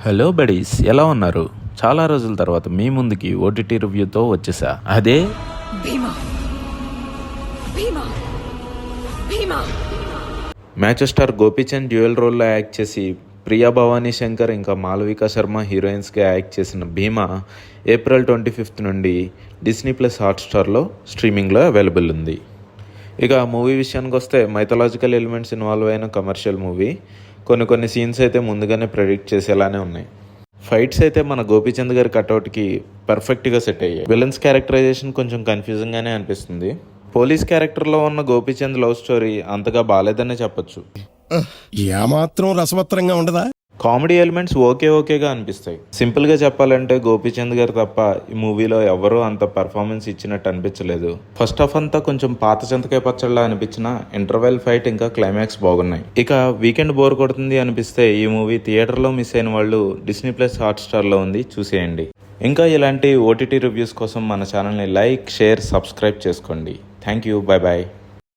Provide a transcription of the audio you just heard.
Hello buddies, ఎలా ఉన్నారు? చాలా రోజుల తర్వాత మీ ముందుకి ఓటీటీ రివ్యూతో వచ్చేసా. అదే భీమా భీమా భీమా. మ్యాచెస్టార్ గోపీచంద్ డ్యూయల్ రోల్లో యాక్ట్ చేసి ప్రియా భవానీ శంకర్ ఇంకా మాలవికా శర్మ హీరోయిన్స్గా యాక్ట్ చేసిన భీమా April 25 నుండి డిస్నీ ప్లస్ హాట్స్టార్లో స్ట్రీమింగ్లో అవైలబుల్ ఉంది. ఇక మూవీ విషయానికి వస్తే మైథలాజికల్ ఎలిమెంట్స్ ఇన్వాల్వ్ అయిన కమర్షియల్ మూవీ. కొన్ని సీన్స్ అయితే ముందుగానే ప్రెడిక్ట్ చేసేలానే ఉన్నాయి. ఫైట్స్ అయితే మన గోపీచంద్ గారి కట్అవుట్కి పర్ఫెక్ట్గా సెట్ అయ్యాయి. విలన్స్ క్యారెక్టరైజేషన్ కొంచెం కన్ఫ్యూజింగ్గానే అనిపిస్తుంది. పోలీస్ క్యారెక్టర్లో ఉన్న గోపీచంద్ లవ్ స్టోరీ అంతగా బాలేదనే చెప్పొచ్చు. ఏమాత్రం రసవత్తరంగా ఉండదా? కామెడీ ఎలిమెంట్స్ ఓకేగా అనిపిస్తాయి. సింపుల్గా చెప్పాలంటే గోపీచంద్ గారు తప్ప ఈ మూవీలో ఎవరూ అంత పర్ఫార్మెన్స్ ఇచ్చినట్టు అనిపించలేదు. ఫస్ట్ హాఫ్ అంతా కొంచెం పాత చింతకాయ పచ్చళ్ళ అనిపించిన ఇంటర్వెల్ ఫైట్ ఇంకా క్లైమాక్స్ బాగున్నాయి. ఇక వీకెండ్ బోర్ కొడుతుంది అనిపిస్తే ఈ మూవీ థియేటర్లో మిస్ అయిన వాళ్ళు డిస్నీ ప్లస్ హాట్స్టార్లో ఉంది, చూసేయండి. ఇంకా ఇలాంటి ఓటీటీ రివ్యూస్ కోసం మన ఛానల్ని లైక్, షేర్, సబ్స్క్రైబ్ చేసుకోండి. Thank you, bye.